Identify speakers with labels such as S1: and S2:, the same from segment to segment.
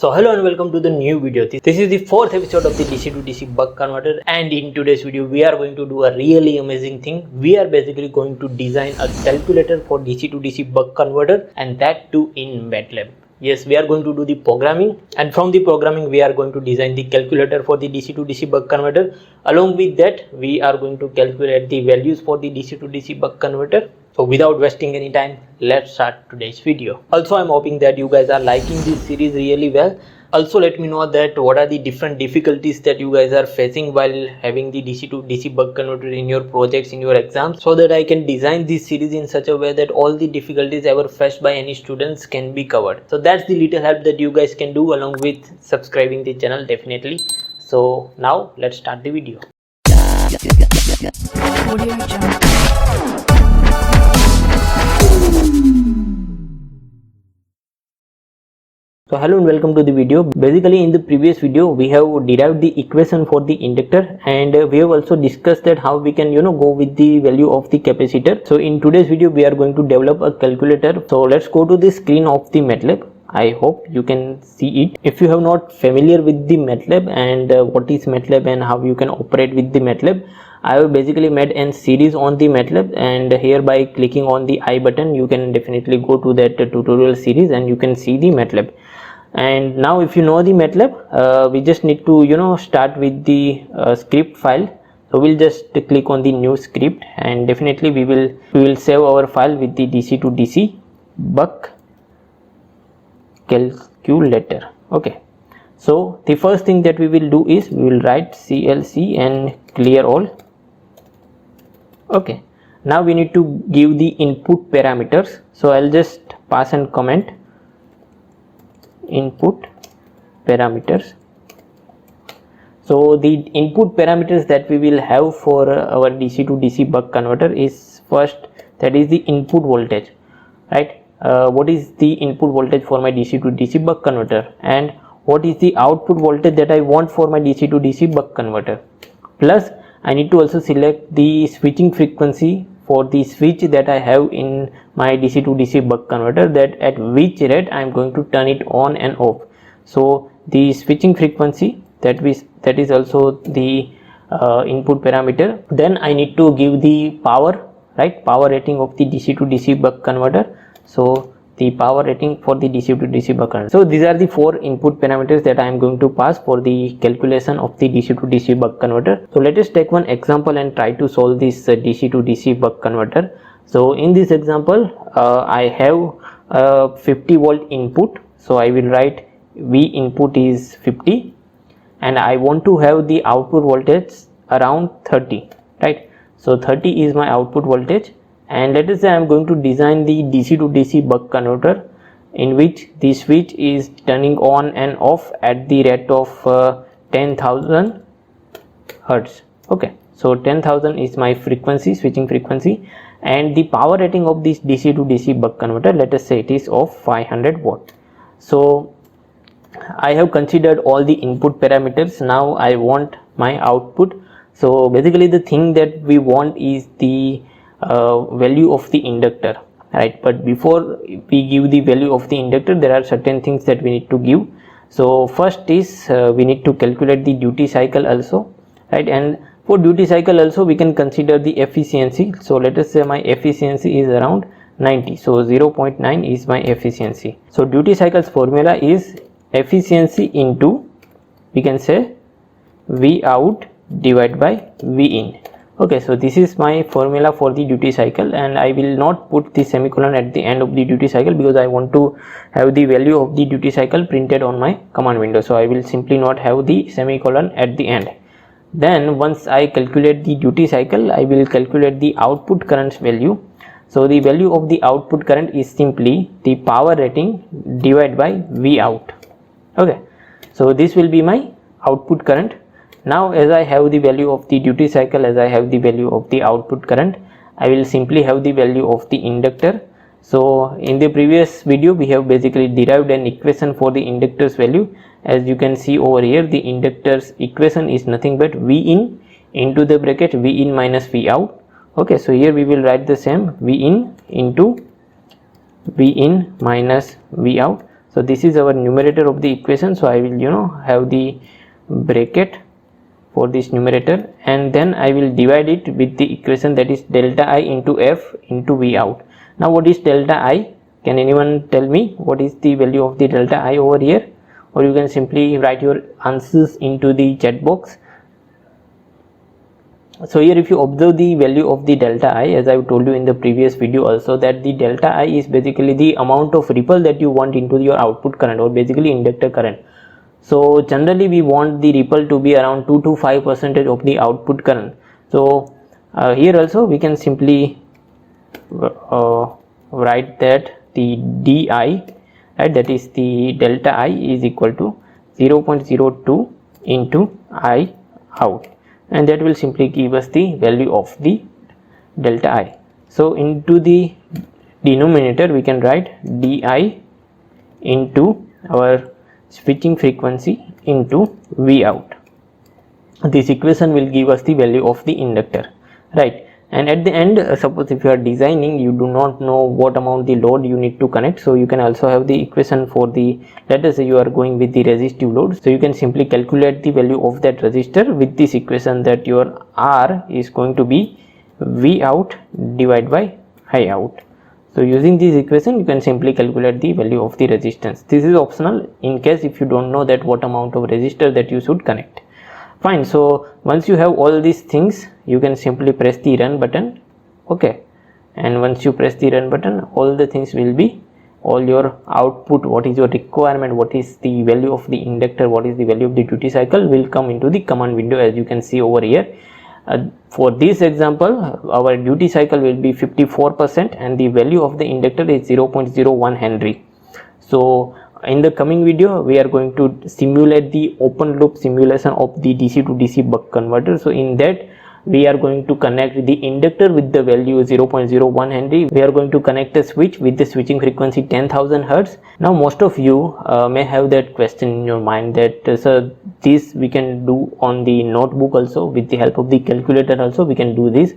S1: So hello and welcome to the new video. This is the fourth episode of the DC to DC buck converter, and in today's video we are going to do a really amazing thing. We are basically going to design a calculator for DC to DC buck converter, and that too in MATLAB. Yes, we are going to do the programming, and from the programming we are going to design the calculator for the DC to DC buck converter. Along with that, we are going to calculate the values for the DC to DC buck converter. So without wasting any time, let's start today's video. Also, I'm hoping that you guys are liking this series really well. Also, let me know that what are the different difficulties that you guys are facing while having the DC to DC buck converter in your projects, in your exams, so that I can design this series in such a way that all the difficulties ever faced by any students can be covered. So that's the little help that you guys can do along with subscribing the channel, definitely. So now let's start the video. So hello and welcome to the video. Basically in the previous video we have derived the equation for the inductor, and we have also discussed that how we can go with the value of the capacitor. So in today's video we are going to develop a calculator. So let's go to the screen of the MATLAB. I hope you can see it. If you have not familiar with the MATLAB and what is MATLAB and how you can operate with the MATLAB, I have basically made a series on the MATLAB, and here by clicking on the I button you can definitely go to that tutorial series and you can see the MATLAB. And now if you know the MATLAB, we just need to start with the script file. So we'll just click on the new script, and definitely we will save our file with the DC to DC buck calculator. Okay, so the first thing that we will do is we will write CLC and clear all. Okay, now we need to give the input parameters. So I'll just pass and comment input parameters. So the input parameters that we will have for our DC to DC buck converter is first, that is the input voltage, right? What is the input voltage for my DC to DC buck converter, and what is the output voltage that I want for my DC to DC buck converter. Plus I need to also select the switching frequency for the switch that I have in my DC to DC buck converter, that at which rate I am going to turn it on and off. So the switching frequency, that is also the input parameter. Then I need to give the power, right? Power rating of the DC to DC buck converter. So the power rating for the DC to DC buck converter. So these are the four input parameters that I am going to pass for the calculation of the DC to DC buck converter. So let us take one example and try to solve this DC to DC buck converter. So in this example I have a 50 volt input. So I will write V input is 50 and I want to have the output voltage around 30, right? So 30 is my output voltage, and let us say I am going to design the DC to DC buck converter in which the switch is turning on and off at the rate of 10,000 hertz. Okay, so 10,000 is my frequency, switching frequency, and the power rating of this DC to DC buck converter, let us say it is of 500 watt. So I have considered all the input parameters. Now I want my output. So basically the thing that we want is the value of the inductor, right? But before we give the value of the inductor, there are certain things that we need to give. So first is we need to calculate the duty cycle also, right? And for duty cycle also we can consider the efficiency. So let us say my efficiency is around 90, so 0.9 is my efficiency. So duty cycle's formula is efficiency into, we can say, V out divided by V in. Okay, so this is my formula for the duty cycle, and I will not put the semicolon at the end of the duty cycle because I want to have the value of the duty cycle printed on my command window. So I will simply not have the semicolon at the end. Then once I calculate the duty cycle, I will calculate the output current's value. So the value of the output current is simply the power rating divided by V out. Okay, so this will be my output current. Now as I have the value of the duty cycle, as I have the value of the output current, I will simply have the value of the inductor. So in the previous video we have basically derived an equation for the inductor's value. As you can see over here, the inductor's equation is nothing but V in into the bracket V in minus V out. Okay, so here we will write the same, V in into V in minus V out. So this is our numerator of the equation, so I will have the bracket for this numerator, and then I will divide it with the equation that is delta I into F into V out. Now what is delta I? Can anyone tell me what is the value of the delta I over here? Or you can simply write your answers into the chat box. So here if you observe the value of the delta I, as I told you in the previous video also, that the delta I is basically the amount of ripple that you want into your output current, or basically inductor current. So generally we want the ripple to be around 2 to 5% of the output current. So here also we can simply write that the di, right, that is the delta I is equal to 0.02 into I out, and that will simply give us the value of the delta I. So into the denominator we can write di into our switching frequency into V out. This equation will give us the value of the inductor, right? And at the end, suppose if you are designing, you do not know what amount the load you need to connect, so you can also have the equation for the, let us say you are going with the resistive load, so you can simply calculate the value of that resistor with this equation, that your R is going to be V out divided by I out. So using this equation you can simply calculate the value of the resistance. This is optional in case if you don't know that what amount of resistor that you should connect. Fine. So once you have all these things, you can simply press the run button. Okay, and once you press the run button, all the things will be, all your output, what is your requirement, what is the value of the inductor, what is the value of the duty cycle, will come into the command window, as you can see over here. For this example, our duty cycle will be 54% and the value of the inductor is 0.01 Henry. So in the coming video we are going to simulate the open loop simulation of the DC to DC buck converter. So in that we are going to connect the inductor with the value 0.01 Henry. We are going to connect a switch with the switching frequency 10,000 Hertz. Now most of you may have that question in your mind that sir, this we can do on the notebook also, with the help of the calculator also we can do this.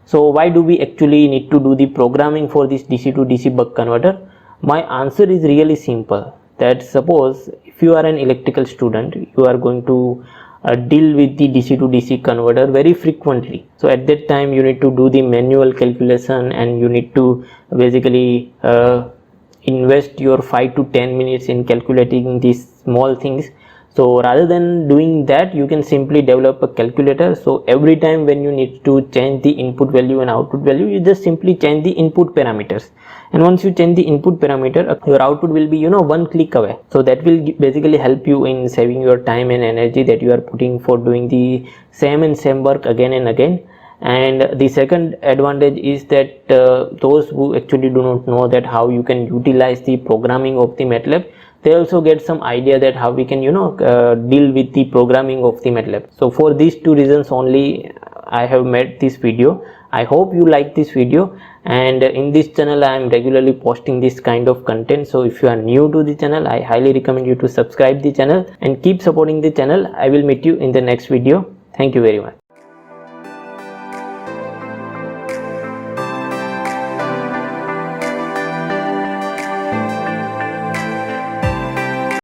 S1: So why do we actually need to do the programming for this DC to DC buck converter? My answer is really simple, that suppose if you are an electrical student, you are going to deal with the DC to DC converter very frequently. So at that time you need to do the manual calculation and you need to basically invest your 5 to 10 minutes in calculating these small things. So rather than doing that, you can simply develop a calculator. So every time when you need to change the input value and output value, you just simply change the input parameters, and once you change the input parameter, your output will be one click away. So that will basically help you in saving your time and energy that you are putting for doing the same work again and again. And the second advantage is that those who actually do not know that how you can utilize the programming of the MATLAB, they also get some idea that how we can deal with the programming of the MATLAB. So for these two reasons only I have made this video. I hope you like this video, and in this channel I am regularly posting this kind of content. So if you are new to the channel, I highly recommend you to subscribe the channel and keep supporting the channel. I will meet you in the next video. Thank you very much.